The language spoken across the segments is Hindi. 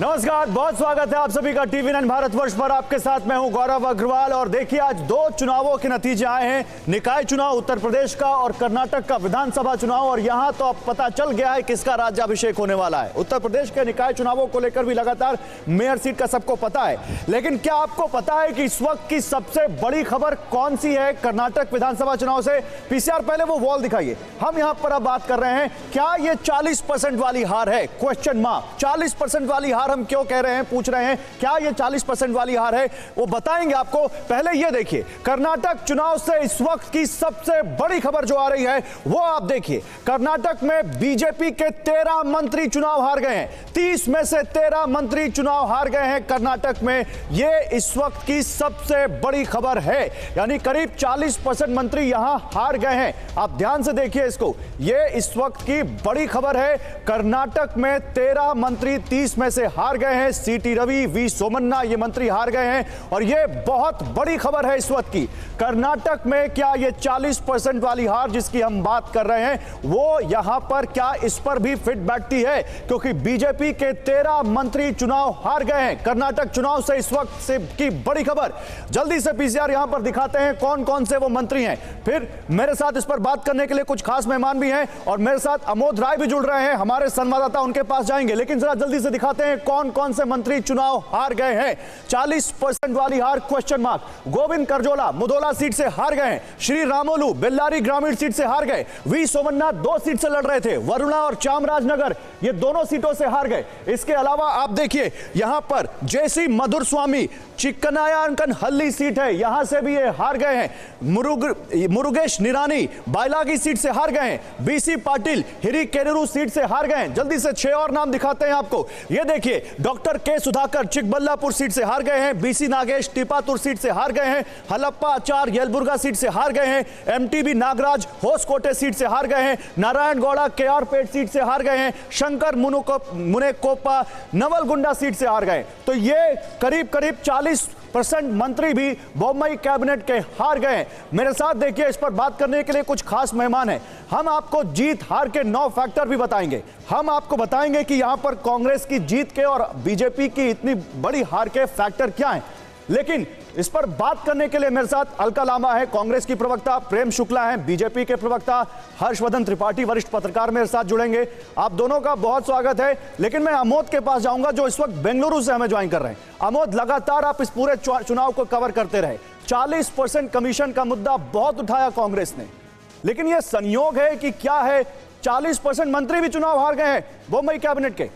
नमस्कार, बहुत स्वागत है आप सभी का टीवी 9 भारतवर्ष पर। आपके साथ मैं हूं गौरव अग्रवाल। और देखिए, आज दो चुनावों के नतीजे आए हैं, निकाय चुनाव उत्तर प्रदेश का और कर्नाटक का विधानसभा चुनाव। और यहां तो अब पता चल गया है किसका राज्याभिषेक होने वाला है। उत्तर प्रदेश के निकाय चुनावों को लेकर भी लगातार मेयर सीट का सबको पता है, लेकिन क्या आपको पता है कि इस वक्त की सबसे बड़ी खबर कौन सी है कर्नाटक विधानसभा चुनाव से? पीसीआर पहले वो वॉल दिखाइए। हम यहां पर अब बात कर रहे हैं, क्या ये 40% वाली हार है? Question mark. 40% वाली हार हम क्यों कह रहे हैं, पूछ रहे हैं, क्या ये 40% वाली हार है? वो बताएंगे आपको। पहले ये देखिए, कर्नाटक चुनाव से इस वक्त की सबसे बड़ी खबर जो आ रही है वो आप देखिए। कर्नाटक में बीजेपी के 13 मंत्री चुनाव हार गए हैं। 30 में से 13 मंत्री चुनाव हार गए हैं कर्नाटक में। ये इस वक्त की सबसे बड़ी खबर है, यानी करीब 40% मंत्री यहां हार गए हैं। आप ध्यान से देखिए इसको, ये इस वक्त की बड़ी खबर है। कर्नाटक में 13 मंत्री 30 में से हार गए हैं। सीटी रवि, वी सोमन्ना ये मंत्री हार गए हैं। और ये बहुत बड़ी खबर है इस वक्त की। कर्नाटक में क्या ये 40% वाली हार जिसकी हम बात कर रहे हैं वो यहां पर क्या इस पर भी फिट बैठती है? क्योंकि बीजेपी के 13 मंत्री चुनाव हार गए हैं। कर्नाटक चुनाव से इस वक्त से की बड़ी खबर। जल्दी से पीसीआर यहां पर दिखाते हैं कौन कौन से वो मंत्री हैं। फिर मेरे साथ इस पर बात करने के लिए कुछ खास मेहमान भी हैं और मेरे साथ अमोद राय भी जुड़ रहे हैं, हमारे संवाददाता, उनके पास जाएंगे। लेकिन जरा जल्दी से दिखाते हैं कौन कौन से मंत्री चुनाव हार गए हैं। 40% वाली हार, क्वेश्चन मार्क। गोविंद करजोला मुधोला सीट से हार गए हैं। श्री रामोलू बेल्लारी ग्रामीण सीट से हार गए। वी सोमन्ना 2 सीट से लड़ रहे थे, वरुणा और चामराजनगर ये दोनों सीटों से हार गए। इसके अलावा आप देखिए यहां पर जेसी मधुर स्वामी चिक्कनायांकन हल्ली सीट है, यहां से भी ये हार गए हैं। मुरुगेश निरानी बायलागी सीट से हार गए हैं। बीसी पाटिल हिरीकेरूरू सीट से हार गए हैं। जल्दी से 6 और नाम दिखाते हैं आपको। ये देखिए, डॉक्टर के सुधाकर चिकबल्लापुर सीट से हार गए हैं। बीसी नागेश टिपातुर सीट से हार गए हैं। हलप्पा आचार यलबुर्गा सीट से हार गए हैं। एमटीबी नागराज होसकोटे सीट से हार गए हैं। नारायण गौड़ा केआरपेट सीट से हार गए हैं। शंकर मुनेकोपा नवलगुंडा सीट से हार गए। तो ये करीब करीब 40% मंत्री भी बोम्मई कैबिनेट के हार गए। मेरे साथ देखिए, इस पर बात करने के लिए कुछ खास मेहमान हैं। हम आपको जीत हार के 9 फैक्टर भी बताएंगे। हम आपको बताएंगे कि यहां पर कांग्रेस की जीत के और बीजेपी की इतनी बड़ी हार के फैक्टर क्या हैं। लेकिन इस पर बात करने के लिए मेरे साथ अलका लांबा है, कांग्रेस की प्रवक्ता, प्रेम शुक्ला हैं, बीजेपी के प्रवक्ता, हर्षवर्धन त्रिपाठी वरिष्ठ पत्रकार मेरे साथ जुड़ेंगे। आप दोनों का बहुत स्वागत है। लेकिन मैं अमोद के पास जाऊंगा जो इस वक्त बेंगलुरु से हमें ज्वाइन कर रहे हैं। अमोद, लगातार आप इस पूरे चुनाव को कवर करते रहे। 40% कमीशन का मुद्दा बहुत उठाया कांग्रेस ने, लेकिन यह संयोग है कि क्या है? 40% मंत्री भी चुनाव हार गए हैं बोम्मई कैबिनेट के।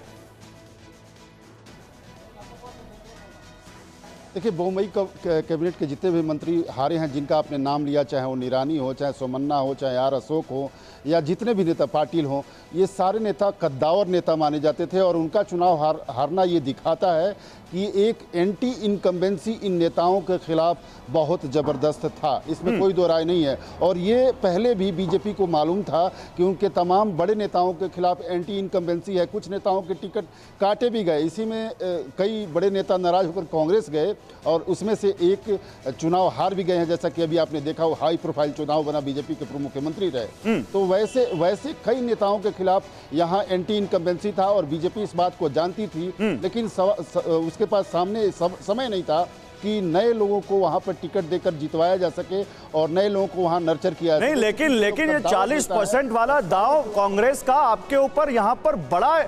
देखिए, बोम्मई कैबिनेट के जितने भी मंत्री हारे हैं, जिनका आपने नाम लिया, चाहे वो निरानी हो, चाहे सोमन्ना हो, चाहे आर अशोक हो, या जितने भी नेता, पाटिल हो, ये सारे नेता कद्दावर नेता माने जाते थे। और उनका चुनाव हारना ये दिखाता है कि एक एंटी इनकम्बेंसी इन नेताओं के खिलाफ बहुत ज़बरदस्त था, इसमें कोई दो राय नहीं है। और ये पहले भी बीजेपी को मालूम था कि उनके तमाम बड़े नेताओं के खिलाफ एंटी इनकम्बेंसी है। कुछ नेताओं के टिकट काटे भी गए, इसी में कई बड़े नेता नाराज होकर कांग्रेस गए और उसमें से एक चुनाव हार भी गए हैं। जैसा कि अभी आपने देखा, वो हाई प्रोफाइल चुनाव बना, बीजेपी के पूर्व मुख्यमंत्री रहे। तो वैसे कई नेताओं के खिलाफ यहाँ एंटी इनकम्बेंसी था और बीजेपी इस बात को जानती थी। लेकिन उसके पास सामने समय नहीं था कि नए लोगों को वहां पर टिकट देकर जितवाया जा सके और नए लोगों को वहां नर्चर किया नहीं। लेकिन ये 40% वाला दांव कांग्रेस का आपके ऊपर यहां पर बड़ा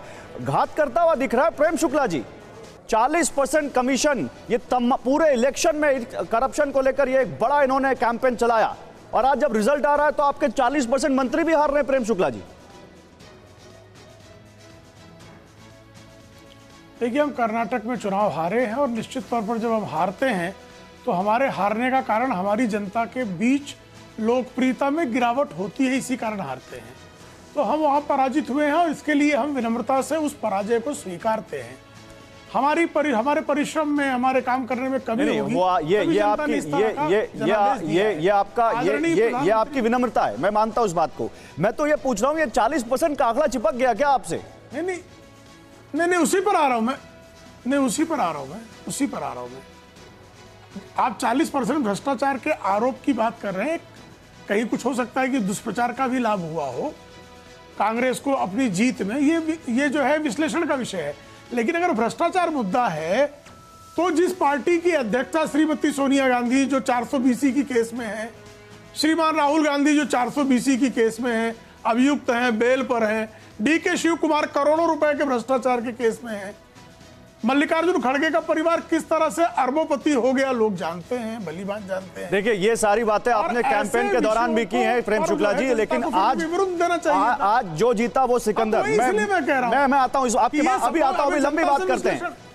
घात करता हुआ दिख रहा है। प्रेम शुक्ला जी, 40% कमीशन, ये पूरे इलेक्शन में करप्शन को लेकर ये एक बड़ा इन्होंने कैंपेन चलाया और आज जब रिजल्ट आ रहा है तो आपके 40% मंत्री भी हार रहे हैं। प्रेम शुक्ला जी, देखिए, हम कर्नाटक में चुनाव हारे हैं और निश्चित तौर पर जब हम हारते हैं तो हमारे हारने का कारण हमारी जनता के बीच लोकप्रियता में गिरावट होती है, इसी कारण हारते हैं। तो हम वहाँ पराजित हुए हैं और इसके लिए हम विनम्रता से उस पराजय को स्वीकारते हैं। हमारे परिश्रम में, हमारे काम करने में कमी होगी। ये आपकी विनम्रता है, मैं मानता हूँ उस बात को। मैं तो ये पूछ रहा हूँ, ये 40% का आंकड़ा चिपक गया क्या आपसे? नहीं, उसी पर आ रहा हूं मैं। उसी पर आ रहा हूं मैं। आप 40% भ्रष्टाचार के आरोप की बात कर रहे हैं। कहीं कुछ हो सकता है कि दुष्प्रचार का भी लाभ हुआ हो कांग्रेस को अपनी जीत में। ये जो है विश्लेषण का विषय है। लेकिन अगर भ्रष्टाचार मुद्दा है तो जिस पार्टी की अध्यक्षा श्रीमती सोनिया गांधी जो 420 की केस में है, श्रीमान राहुल गांधी जो 420 की केस में है, अभियुक्त हैं, बेल पर हैं, डीके शिव कुमार करोड़ों रुपए के भ्रष्टाचार के केस में है, मल्लिकार्जुन खड़गे का परिवार किस तरह से अरबोपति हो गया लोग जानते हैं, भलीभांति जानते हैं। देखिए ये सारी बातें आपने कैंपेन के दौरान भी की हैं प्रेम शुक्ला जी, लेकिन आज जो जीता वो सिकंदर। मैं आता हूं मैं आता हूं, आपकी बात अभी आता हूं, अभी लंबी बात करते हैं।